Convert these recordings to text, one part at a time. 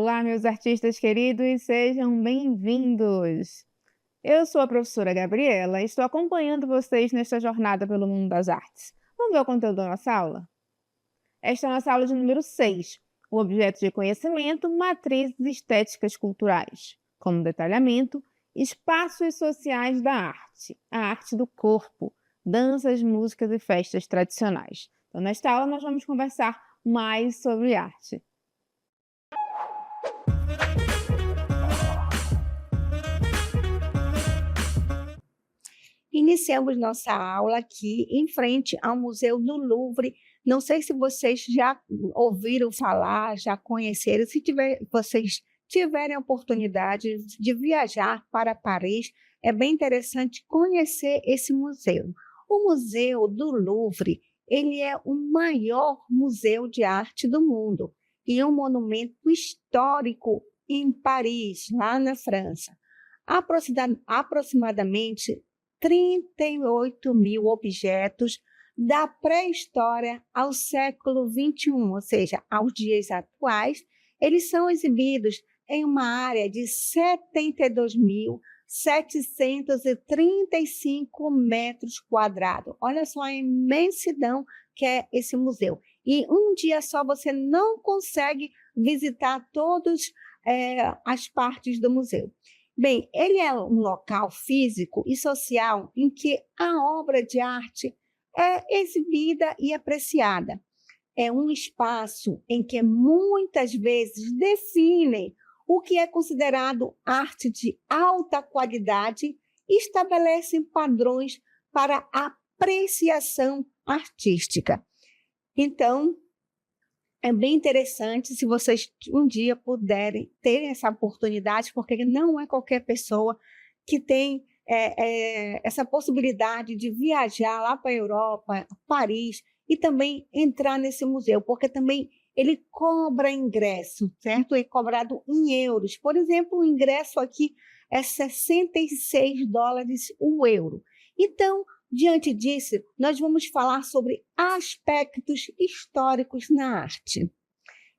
Olá, meus artistas queridos, sejam bem-vindos! Eu sou a professora Gabriela e estou acompanhando vocês nesta jornada pelo mundo das artes. Vamos ver o conteúdo da nossa aula? Esta é a nossa aula de número 6, o objeto de conhecimento, matrizes estéticas culturais, como detalhamento, espaços sociais da arte, a arte do corpo, danças, músicas e festas tradicionais. Então, nesta aula, nós vamos conversar mais sobre arte. Iniciamos nossa aula aqui em frente ao Museu do Louvre. Não sei se vocês já ouviram falar, já conheceram. Se vocês tiverem a oportunidade de viajar para Paris, é bem interessante conhecer esse museu. O Museu do Louvre, ele é o maior museu de arte do mundo e um monumento histórico em Paris, lá na França. Aproximadamente 38 mil objetos da pré-história ao século XXI, ou seja, aos dias atuais, eles são exibidos em uma área de 72.735 metros quadrados. Olha só a imensidão que é esse museu. E um dia só você não consegue visitar todas as partes do museu. Bem, ele é um local físico e social em que a obra de arte é exibida e apreciada. É um espaço em que muitas vezes definem o que é considerado arte de alta qualidade e estabelecem padrões para apreciação artística. Então, é bem interessante se vocês um dia puderem ter essa oportunidade, porque não é qualquer pessoa que tem essa possibilidade de viajar lá para a Europa, Paris, e também entrar nesse museu, porque também ele cobra ingresso, certo? É cobrado em euros. Por exemplo, o ingresso aqui é 66 dólares o euro. Então, diante disso, nós vamos falar sobre aspectos históricos na arte.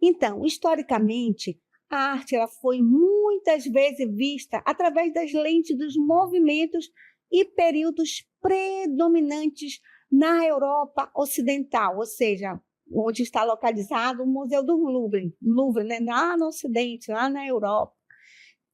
Então, historicamente, a arte ela foi muitas vezes vista através das lentes dos movimentos e períodos predominantes na Europa Ocidental, ou seja, onde está localizado o Museu do Louvre, né, lá no Ocidente, lá na Europa,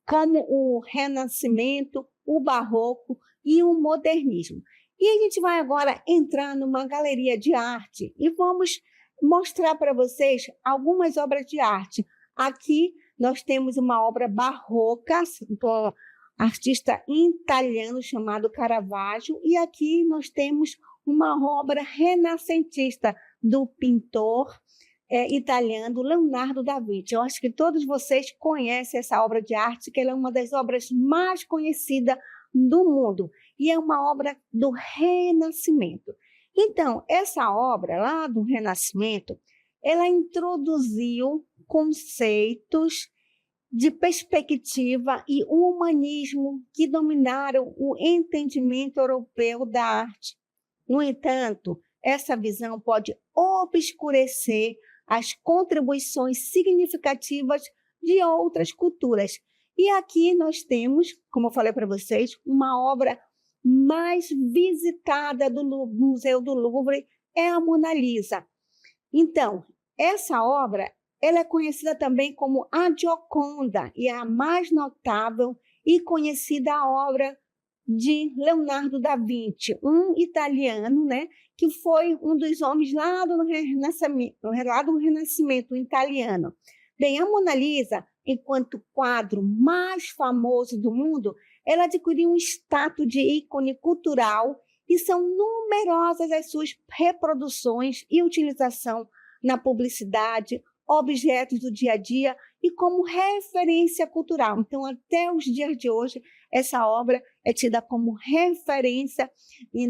como o Renascimento, o Barroco e o Modernismo. E a gente vai agora entrar numa galeria de arte e vamos mostrar para vocês algumas obras de arte. Aqui nós temos uma obra barroca, do artista italiano chamado Caravaggio, e aqui nós temos uma obra renascentista do pintor italiano Leonardo da Vinci. Eu acho que todos vocês conhecem essa obra de arte, que ela é uma das obras mais conhecidas do mundo, e é uma obra do Renascimento. Então, essa obra lá do Renascimento, ela introduziu conceitos de perspectiva e humanismo que dominaram o entendimento europeu da arte. No entanto, essa visão pode obscurecer as contribuições significativas de outras culturas. E aqui nós temos, como eu falei para vocês, uma obra mais visitada do Museu do Louvre é a Mona Lisa. Então, essa obra ela é conhecida também como a Gioconda e é a mais notável e conhecida obra de Leonardo da Vinci, um italiano, né, que foi um dos homens lá do Renascimento italiano. Bem, a Mona Lisa, enquanto quadro mais famoso do mundo, ela adquiriu um status de ícone cultural e são numerosas as suas reproduções e utilização na publicidade, objetos do dia a dia e como referência cultural. Então, até os dias de hoje, essa obra é tida como referência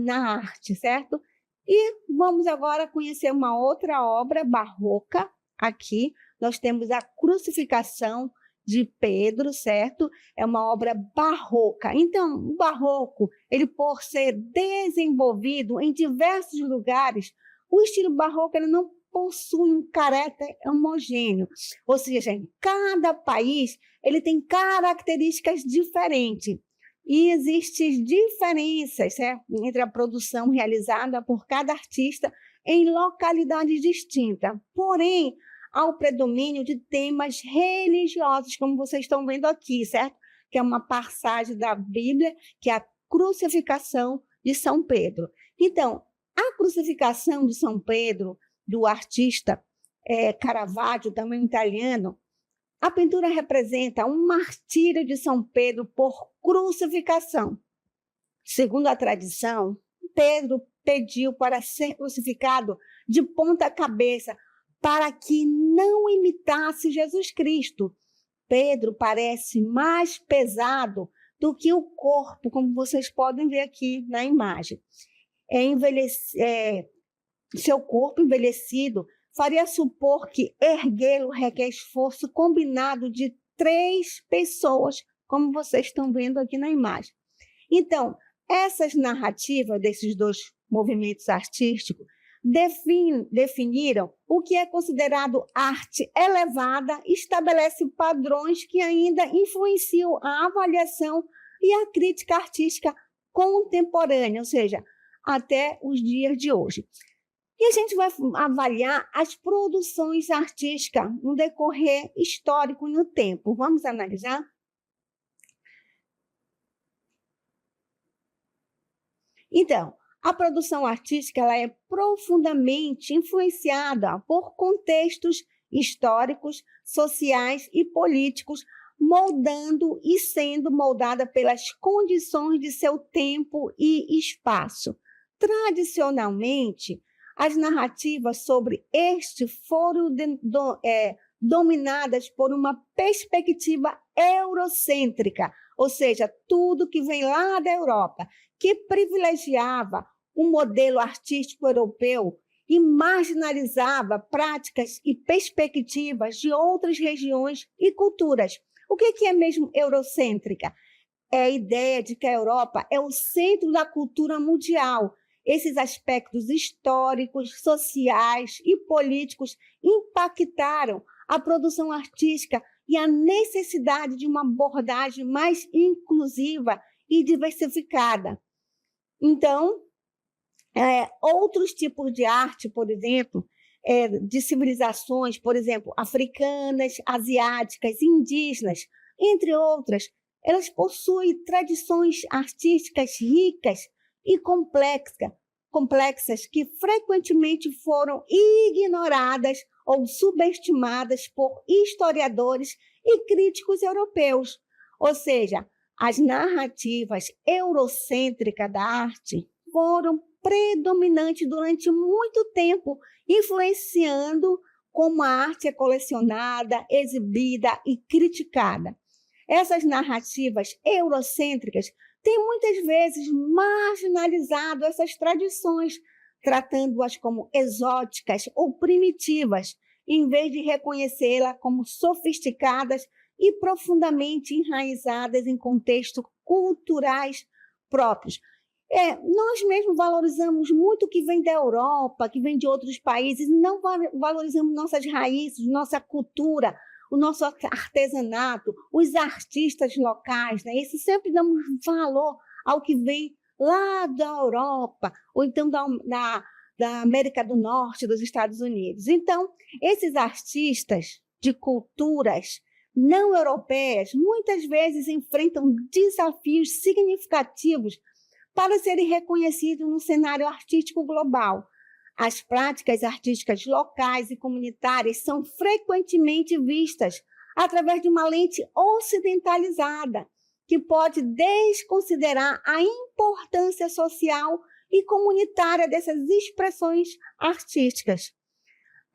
na arte, certo? E vamos agora conhecer uma outra obra barroca. Aqui nós temos a Crucificação de Pedro, certo? É uma obra barroca. Então, o barroco, ele por ser desenvolvido em diversos lugares, o estilo barroco ele não possui um caráter homogêneo, ou seja, em cada país ele tem características diferentes. E existem diferenças, entre a produção realizada por cada artista em localidades distintas. Porém, há o predomínio de temas religiosos, como vocês estão vendo aqui, certo? Que é uma passagem da Bíblia, que é a crucificação de São Pedro. Então, a crucificação de São Pedro, do artista Caravaggio, também italiano, a pintura representa um martírio de São Pedro por crucificação. Segundo a tradição, Pedro pediu para ser crucificado de ponta cabeça para que não imitasse Jesus Cristo. Pedro parece mais pesado do que o corpo, como vocês podem ver aqui na imagem. Seu corpo envelhecido faria supor que erguê-lo requer esforço combinado de 3 pessoas, como vocês estão vendo aqui na imagem. Então, essas narrativas desses 2 movimentos artísticos definiram o que é considerado arte elevada e estabelece padrões que ainda influenciam a avaliação e a crítica artística contemporânea, ou seja, até os dias de hoje. E a gente vai avaliar as produções artísticas no decorrer histórico no tempo. Vamos analisar? Então, a produção artística ela é profundamente influenciada por contextos históricos, sociais e políticos, moldando e sendo moldada pelas condições de seu tempo e espaço. Tradicionalmente, as narrativas sobre este foram dominadas por uma perspectiva eurocêntrica, ou seja, tudo que vem lá da Europa, que privilegiava um modelo artístico europeu e marginalizava práticas e perspectivas de outras regiões e culturas. O que é mesmo eurocêntrica? É a ideia de que a Europa é o centro da cultura mundial. Esses aspectos históricos, sociais e políticos impactaram a produção artística e a necessidade de uma abordagem mais inclusiva e diversificada. Então, outros tipos de arte, por exemplo, de civilizações, por exemplo, africanas, asiáticas, indígenas, entre outras, elas possuem tradições artísticas ricas e complexas que frequentemente foram ignoradas ou subestimadas por historiadores e críticos europeus. Ou seja, as narrativas eurocêntricas da arte foram predominantes durante muito tempo, influenciando como a arte é colecionada, exibida e criticada. Essas narrativas eurocêntricas têm muitas vezes marginalizado essas tradições, tratando-as como exóticas ou primitivas, em vez de reconhecê-las como sofisticadas e profundamente enraizadas em contextos culturais próprios. Nós mesmos valorizamos muito o que vem da Europa, que vem de outros países, e não valorizamos nossas raízes, nossa cultura, o nosso artesanato, os artistas locais, né? Isso sempre damos valor ao que vem lá da Europa, ou então da América do Norte, dos Estados Unidos. Então, esses artistas de culturas não europeias muitas vezes enfrentam desafios significativos para serem reconhecidos no cenário artístico global. As práticas artísticas locais e comunitárias são frequentemente vistas através de uma lente ocidentalizada, que pode desconsiderar a importância social e comunitária dessas expressões artísticas.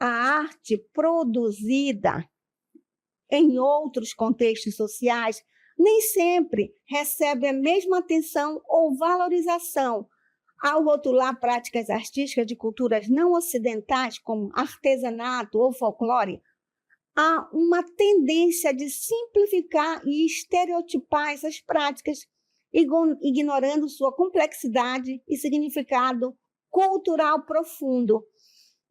A arte produzida em outros contextos sociais nem sempre recebe a mesma atenção ou valorização. Ao rotular práticas artísticas de culturas não ocidentais, como artesanato ou folclore, há uma tendência de simplificar e estereotipar essas práticas, ignorando sua complexidade e significado cultural profundo.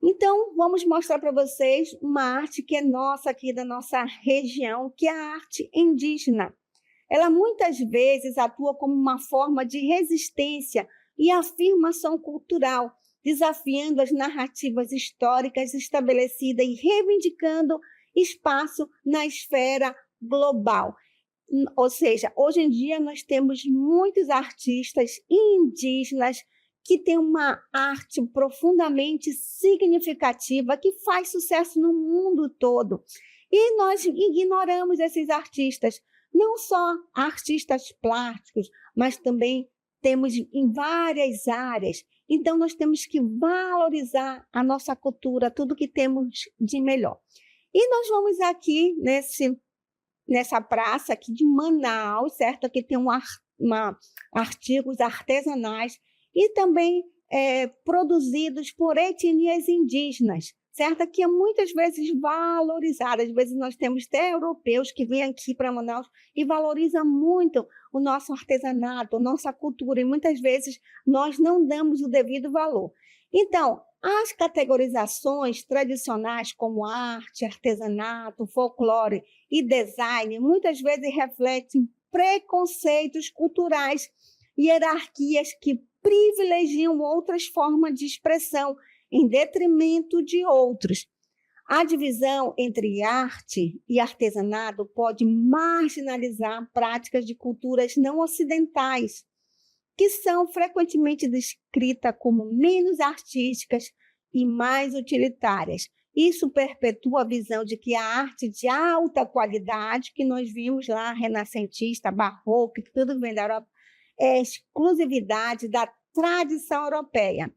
Então, vamos mostrar para vocês uma arte que é nossa, aqui da nossa região, que é a arte indígena. Ela muitas vezes atua como uma forma de resistência e afirmação cultural, desafiando as narrativas históricas estabelecidas e reivindicando espaço na esfera global. Ou seja, hoje em dia nós temos muitos artistas indígenas que têm uma arte profundamente significativa, que faz sucesso no mundo todo. E nós ignoramos esses artistas, não só artistas plásticos, mas também temos em várias áreas. Então, nós temos que valorizar a nossa cultura, tudo que temos de melhor. E nós vamos aqui nessa praça aqui de Manaus, certo? Aqui tem artigos artesanais e também produzidos por etnias indígenas, certo? Que é muitas vezes valorizada. Às vezes nós temos até europeus que vêm aqui para Manaus e valorizam muito o nosso artesanato, a nossa cultura, e muitas vezes nós não damos o devido valor. Então, as categorizações tradicionais como arte, artesanato, folclore e design muitas vezes refletem preconceitos culturais e hierarquias que privilegiam outras formas de expressão em detrimento de outros. A divisão entre arte e artesanato pode marginalizar práticas de culturas não ocidentais, que são frequentemente descritas como menos artísticas e mais utilitárias. Isso perpetua a visão de que a arte de alta qualidade, que nós vimos lá, renascentista, barroco, que tudo vem da Europa, é exclusividade da tradição europeia.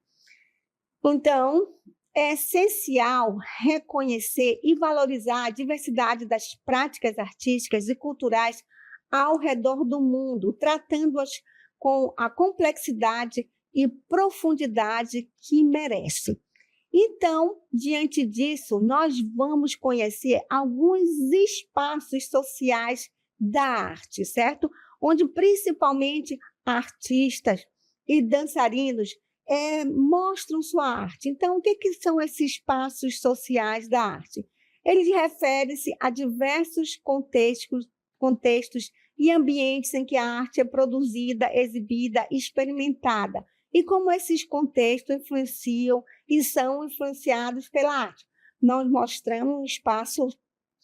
Então, é essencial reconhecer e valorizar a diversidade das práticas artísticas e culturais ao redor do mundo, tratando-as com a complexidade e profundidade que merece. Então, diante disso, nós vamos conhecer alguns espaços sociais da arte, certo? Onde principalmente artistas e dançarinos mostram sua arte. Então, o que são esses espaços sociais da arte? Eles referem-se a diversos contextos e ambientes em que a arte é produzida, exibida, experimentada, e como esses contextos influenciam e são influenciados pela arte. Nós mostramos um espaço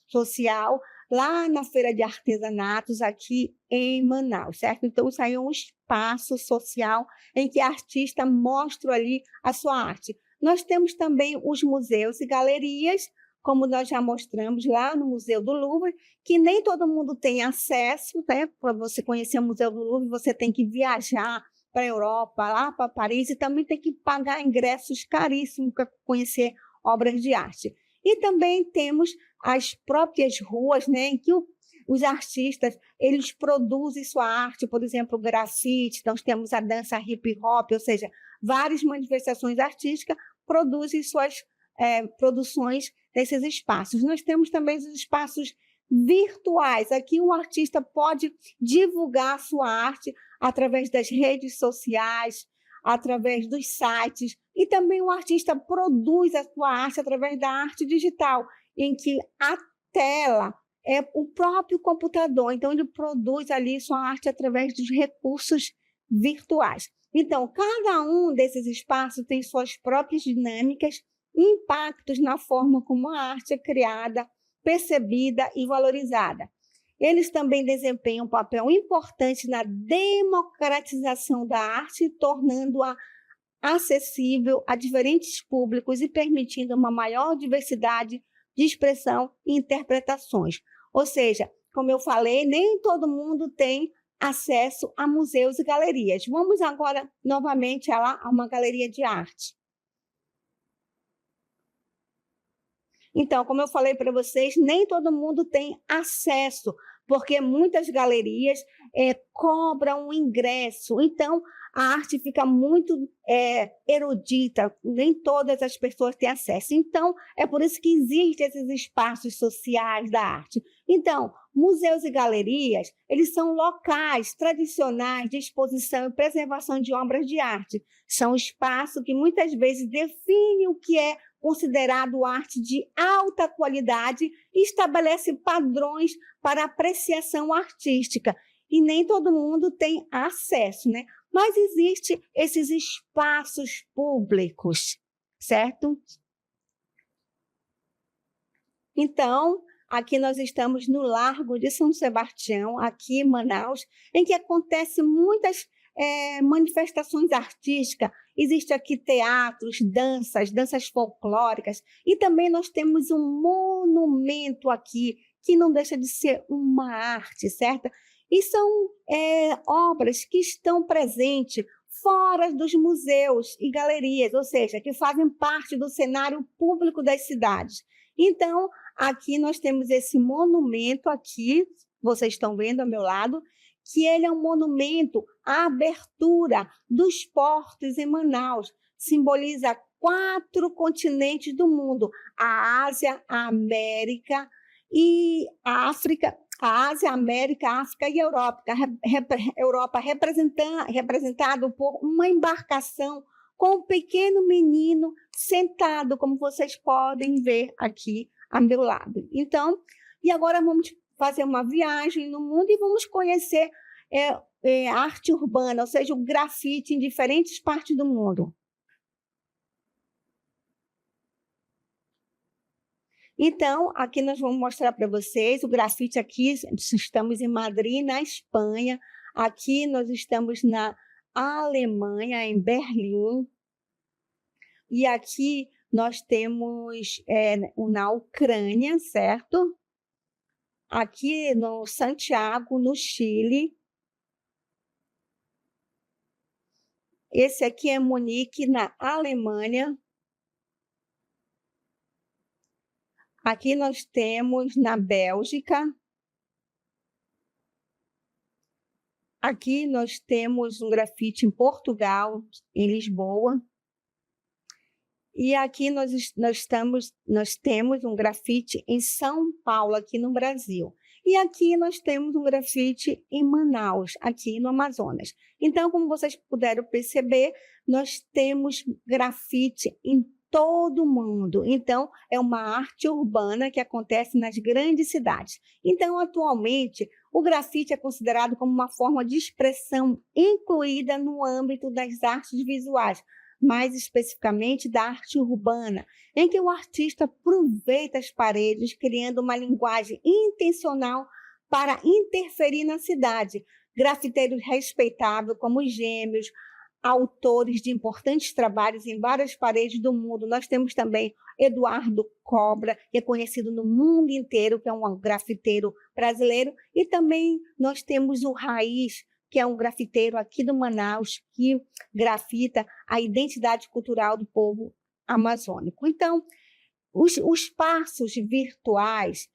social lá na Feira de Artesanatos, aqui em Manaus, certo? Então, isso aí é um espaço social em que a artista mostra ali a sua arte. Nós temos também os museus e galerias, como nós já mostramos lá no Museu do Louvre, que nem todo mundo tem acesso, né? Para você conhecer o Museu do Louvre, você tem que viajar para a Europa, lá para Paris, e também tem que pagar ingressos caríssimos para conhecer obras de arte. E também temos as próprias ruas, né, em que os artistas eles produzem sua arte, por exemplo, o grafite, nós temos a dança hip hop, ou seja, várias manifestações artísticas produzem suas produções nesses espaços. Nós temos também os espaços virtuais. Aqui um artista pode divulgar a sua arte através das redes sociais, através dos sites, e também o artista produz a sua arte através da arte digital, em que a tela é o próprio computador, então ele produz ali sua arte através dos recursos virtuais. Então, cada um desses espaços tem suas próprias dinâmicas e impactos na forma como a arte é criada, percebida e valorizada. Eles também desempenham um papel importante na democratização da arte, tornando-a acessível a diferentes públicos e permitindo uma maior diversidade de expressão e interpretações. Ou seja, como eu falei, nem todo mundo tem acesso a museus e galerias. Vamos agora, novamente, a uma galeria de arte. Então, como eu falei para vocês, nem todo mundo tem acesso, porque muitas galerias cobram um ingresso. Então, a arte fica muito erudita, nem todas as pessoas têm acesso. Então, é por isso que existem esses espaços sociais da arte. Então, museus e galerias, eles são locais tradicionais de exposição e preservação de obras de arte. São espaços que muitas vezes definem o que é considerado arte de alta qualidade e estabelece padrões para apreciação artística. E nem todo mundo tem acesso, né? Mas existem esses espaços públicos, certo? Então, aqui nós estamos no Largo de São Sebastião, aqui em Manaus, em que acontecem muitas manifestações artísticas. Existem aqui teatros, danças folclóricas, e também nós temos um monumento aqui, que não deixa de ser uma arte, certo? E são obras que estão presentes fora dos museus e galerias, ou seja, que fazem parte do cenário público das cidades. Então, aqui nós temos esse monumento aqui, vocês estão vendo ao meu lado, que ele é um monumento à abertura dos portos em Manaus. Simboliza 4 continentes do mundo: a Ásia, a América e a África. A Ásia, a América, a África e a Europa. Europa representado por uma embarcação com um pequeno menino sentado, como vocês podem ver aqui ao meu lado. Então, e agora vamos fazer uma viagem no mundo e vamos conhecer arte urbana, ou seja, o grafite em diferentes partes do mundo. Então, aqui nós vamos mostrar para vocês o grafite aqui. Estamos em Madrid, na Espanha. Aqui nós estamos na Alemanha, em Berlim. E aqui nós temos na Ucrânia, certo? Aqui no Santiago, no Chile. Esse aqui é Munique, na Alemanha. Aqui nós temos na Bélgica. Aqui nós temos um grafite em Portugal, em Lisboa. E aqui nós temos um grafite em São Paulo, aqui no Brasil. E aqui nós temos um grafite em Manaus, aqui no Amazonas. Então, como vocês puderam perceber, nós temos grafite em todo mundo. Então, é uma arte urbana que acontece nas grandes cidades. Então, atualmente, o grafite é considerado como uma forma de expressão incluída no âmbito das artes visuais, mais especificamente da arte urbana, em que o artista aproveita as paredes, criando uma linguagem intencional para interferir na cidade. Grafiteiros respeitáveis como os Gêmeos, autores de importantes trabalhos em várias paredes do mundo. Nós temos também Eduardo Cobra, que é conhecido no mundo inteiro, que é um grafiteiro brasileiro, e também nós temos o Raiz, que é um grafiteiro aqui do Manaus, que grafita a identidade cultural do povo amazônico. Então, os espaços virtuais,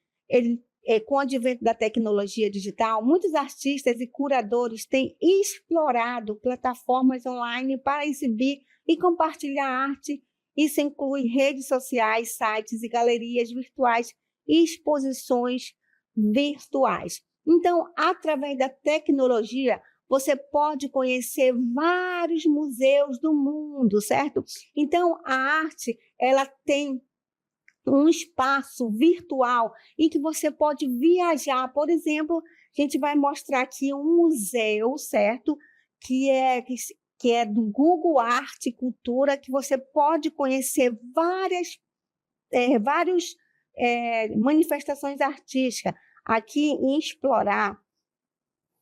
com o advento da tecnologia digital, muitos artistas e curadores têm explorado plataformas online para exibir e compartilhar arte. Isso inclui redes sociais, sites e galerias virtuais e exposições virtuais. Então, através da tecnologia, você pode conhecer vários museus do mundo, certo? Então, a arte, ela tem um espaço virtual em que você pode viajar. Por exemplo, a gente vai mostrar aqui um museu, certo? Que é do Google Arte e Cultura, que você pode conhecer várias manifestações artísticas. Aqui em Explorar,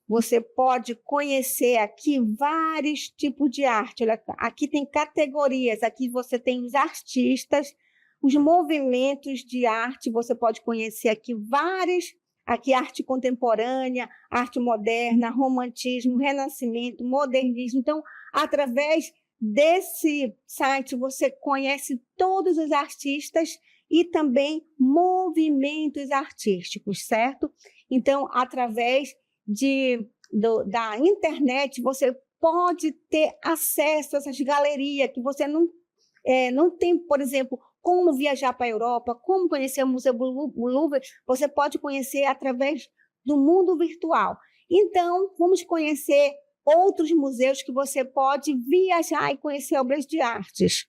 você pode conhecer aqui vários tipos de arte. Olha, aqui tem categorias, aqui você tem os artistas, os movimentos de arte, você pode conhecer aqui várias, aqui arte contemporânea, arte moderna, romantismo, renascimento, modernismo. Então, através desse site, você conhece todos os artistas e também movimentos artísticos, certo? Então, através da internet, você pode ter acesso a essas galerias que você não tem, por exemplo, como viajar para a Europa, como conhecer o Museu do Louvre, você pode conhecer através do mundo virtual. Então, vamos conhecer outros museus que você pode viajar e conhecer obras de artes.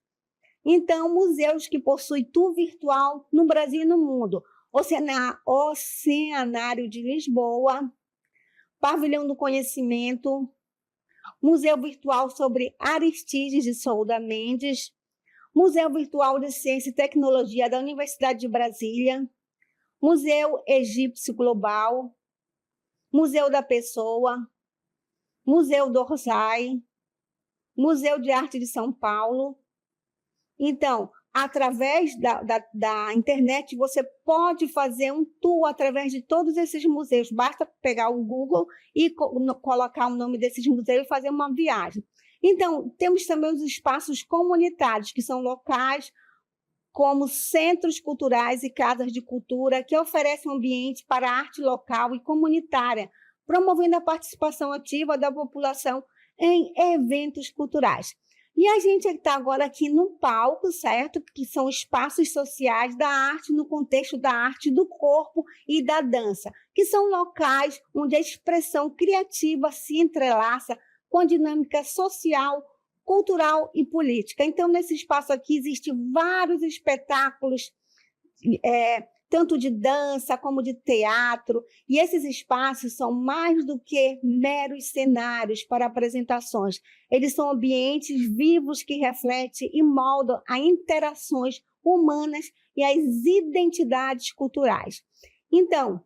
Então, museus que possuem tour virtual no Brasil e no mundo. Oceanário de Lisboa, Pavilhão do Conhecimento, Museu Virtual sobre Aristides de Souza Mendes, Museu Virtual de Ciência e Tecnologia da Universidade de Brasília, Museu Egípcio Global, Museu da Pessoa, Museu do Orsay, Museu de Arte de São Paulo. Então, através da internet, você pode fazer um tour através de todos esses museus. Basta pegar o Google e colocar o nome desses museus e fazer uma viagem. Então, temos também os espaços comunitários, que são locais como centros culturais e casas de cultura, que oferecem um ambiente para a arte local e comunitária, promovendo a participação ativa da população em eventos culturais. E a gente está agora aqui no palco, certo? Que são espaços sociais da arte no contexto da arte do corpo e da dança, que são locais onde a expressão criativa se entrelaça com a dinâmica social, cultural e política. Então, nesse espaço aqui, existem vários espetáculos, tanto de dança como de teatro, e esses espaços são mais do que meros cenários para apresentações. Eles são ambientes vivos que refletem e moldam as interações humanas e as identidades culturais. Então,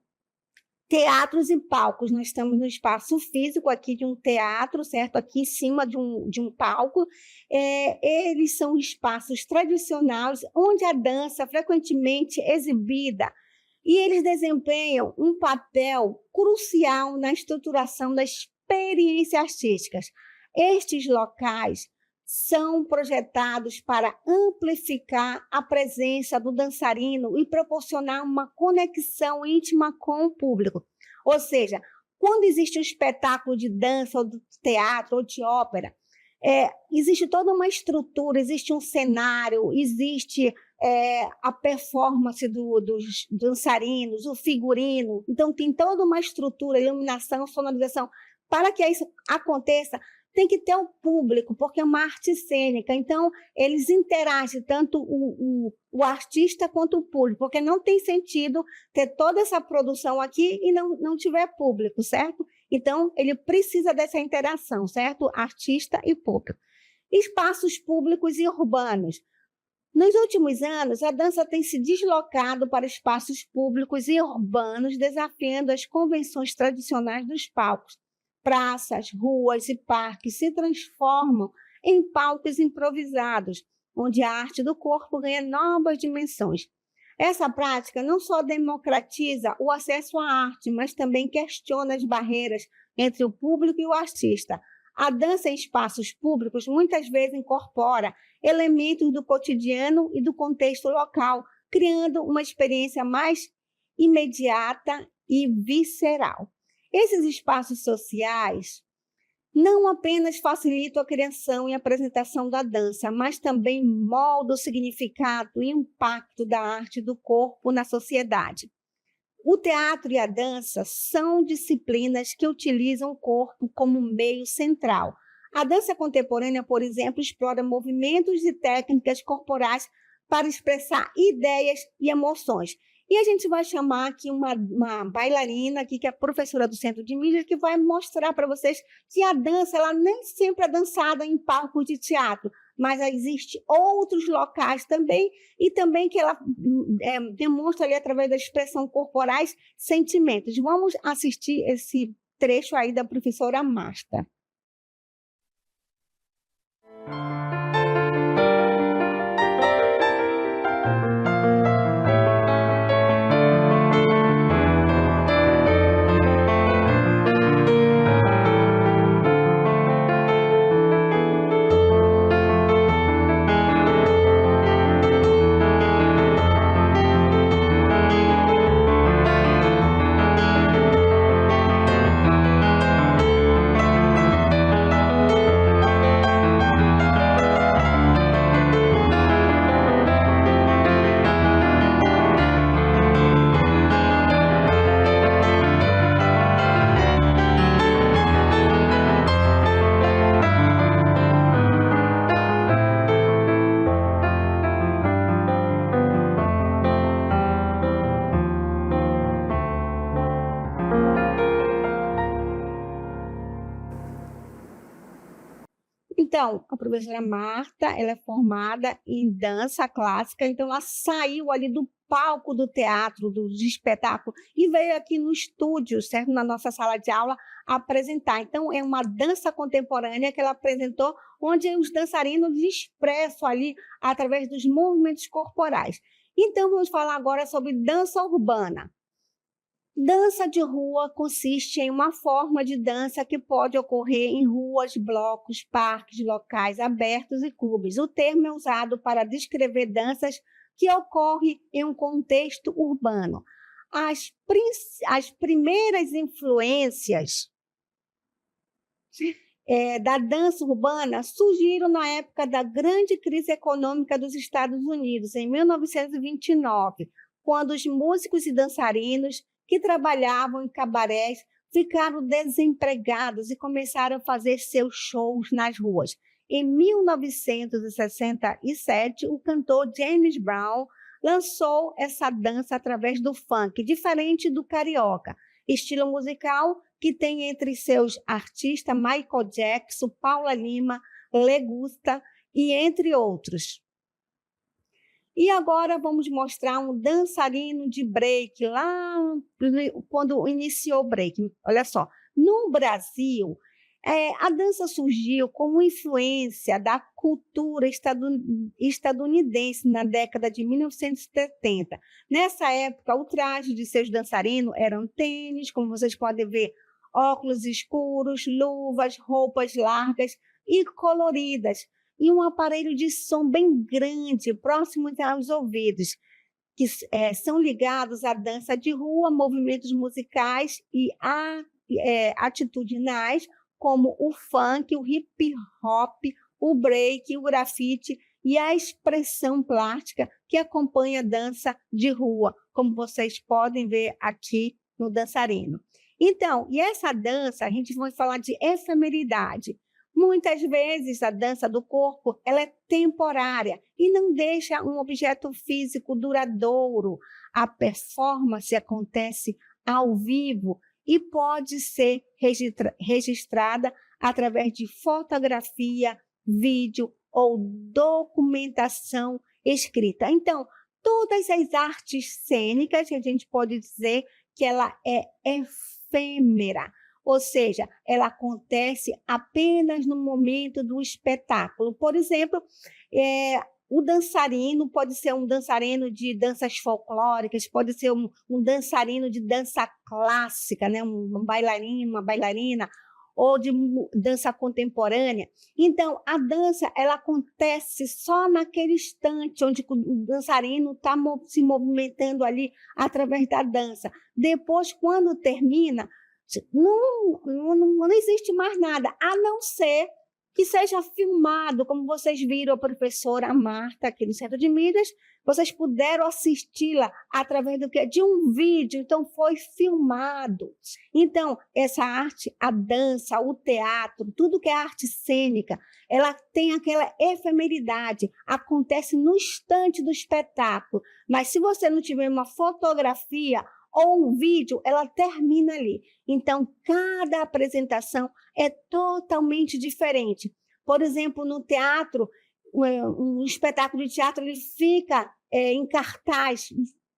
teatros e palcos, nós estamos no espaço físico aqui de um teatro, certo? Aqui em cima de um palco. Eles são espaços tradicionais onde a dança é frequentemente exibida e eles desempenham um papel crucial na estruturação das experiências artísticas. Estes locais são projetados para amplificar a presença do dançarino e proporcionar uma conexão íntima com o público. Ou seja, quando existe um espetáculo de dança, ou de teatro, ou de ópera, existe toda uma estrutura, existe um cenário, existe a performance dos dançarinos, o figurino. Então, tem toda uma estrutura, iluminação, sonorização. Para que isso aconteça, tem que ter o público, porque é uma arte cênica. Então, eles interagem, tanto o artista quanto o público, porque não tem sentido ter toda essa produção aqui e não tiver público, certo? Então, ele precisa dessa interação, certo? Artista e público. Espaços públicos e urbanos. Nos últimos anos, a dança tem se deslocado para espaços públicos e urbanos, desafiando as convenções tradicionais dos palcos. Praças, ruas e parques se transformam em palcos improvisados, onde a arte do corpo ganha novas dimensões. Essa prática não só democratiza o acesso à arte, mas também questiona as barreiras entre o público e o artista. A dança em espaços públicos muitas vezes incorpora elementos do cotidiano e do contexto local, criando uma experiência mais imediata e visceral. Esses espaços sociais não apenas facilitam a criação e apresentação da dança, mas também moldam o significado e impacto da arte do corpo na sociedade. O teatro e a dança são disciplinas que utilizam o corpo como meio central. A dança contemporânea, por exemplo, explora movimentos e técnicas corporais para expressar ideias e emoções. E a gente vai chamar aqui uma bailarina, aqui, que é professora do Centro de Mídias, que vai mostrar para vocês que a dança ela nem sempre é dançada em palcos de teatro, mas existem outros locais também, e também que ela demonstra ali, através da expressão corporais, sentimentos. Vamos assistir esse trecho aí da professora Marta. Então, a professora Marta, ela é formada em dança clássica, então ela saiu ali do palco do teatro, de espetáculo, e veio aqui no estúdio, certo? Na nossa sala de aula, apresentar. Então, é uma dança contemporânea que ela apresentou, onde os dançarinos expressam ali através dos movimentos corporais. Então, vamos falar agora sobre dança urbana. Dança de rua consiste em uma forma de dança que pode ocorrer em ruas, blocos, parques, locais abertos e clubes. O termo é usado para descrever danças que ocorrem em um contexto urbano. As primeiras influências da dança urbana surgiram na época da grande crise econômica dos Estados Unidos, em 1929, quando os músicos e dançarinos que trabalhavam em cabarés ficaram desempregados e começaram a fazer seus shows nas ruas. Em 1967, o cantor James Brown lançou essa dança através do funk, diferente do carioca, estilo musical que tem entre seus artistas Michael Jackson, Paula Lima, Legusta e entre outros. E agora vamos mostrar um dançarino de break, lá quando iniciou o break. Olha só, no Brasil, a dança surgiu como influência da cultura estadunidense na década de 1970. Nessa época, o traje de seus dançarinos eram tênis, como vocês podem ver, óculos escuros, luvas, roupas largas e coloridas, e um aparelho de som bem grande, próximo aos ouvidos, que são ligados à dança de rua, movimentos musicais e atitudinais, como o funk, o hip hop, o break, o grafite e a expressão plástica que acompanha a dança de rua, como vocês podem ver aqui no dançarino. Então, e essa dança, a gente vai falar de efemeridade. Muitas vezes a dança do corpo ela é temporária e não deixa um objeto físico duradouro. A performance acontece ao vivo e pode ser registrada através de fotografia, vídeo ou documentação escrita. Então, todas as artes cênicas, a gente pode dizer que ela é efêmera, ou seja, ela acontece apenas no momento do espetáculo. Por exemplo, o dançarino pode ser um dançarino de danças folclóricas, pode ser um dançarino de dança clássica, né? Um bailarino, uma bailarina, ou de dança contemporânea. Então, a dança ela acontece só naquele instante onde o dançarino está se movimentando ali através da dança. Depois, quando termina, não existe mais nada, a não ser que seja filmado, como vocês viram a professora Marta aqui no Centro de Mídias, vocês puderam assisti-la através do quê? De um vídeo, então foi filmado. Então, essa arte, a dança, o teatro, tudo que é arte cênica, ela tem aquela efemeridade, acontece no instante do espetáculo, mas se você não tiver uma fotografia ou um vídeo, ela termina ali. Então, cada apresentação é totalmente diferente. Por exemplo, no teatro, um espetáculo de teatro ele fica em cartaz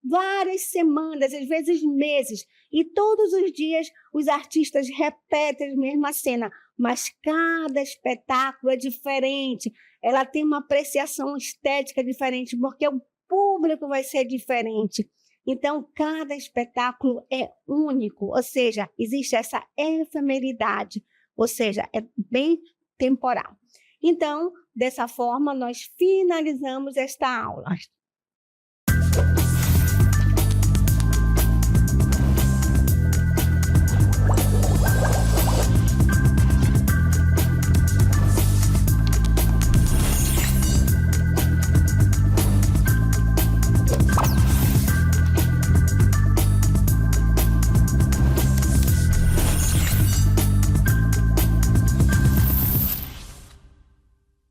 várias semanas, às vezes meses, e todos os dias os artistas repetem a mesma cena, mas cada espetáculo é diferente, ela tem uma apreciação estética diferente, porque o público vai ser diferente. Então, cada espetáculo é único, ou seja, existe essa efemeridade, ou seja, é bem temporal. Então, dessa forma, nós finalizamos esta aula.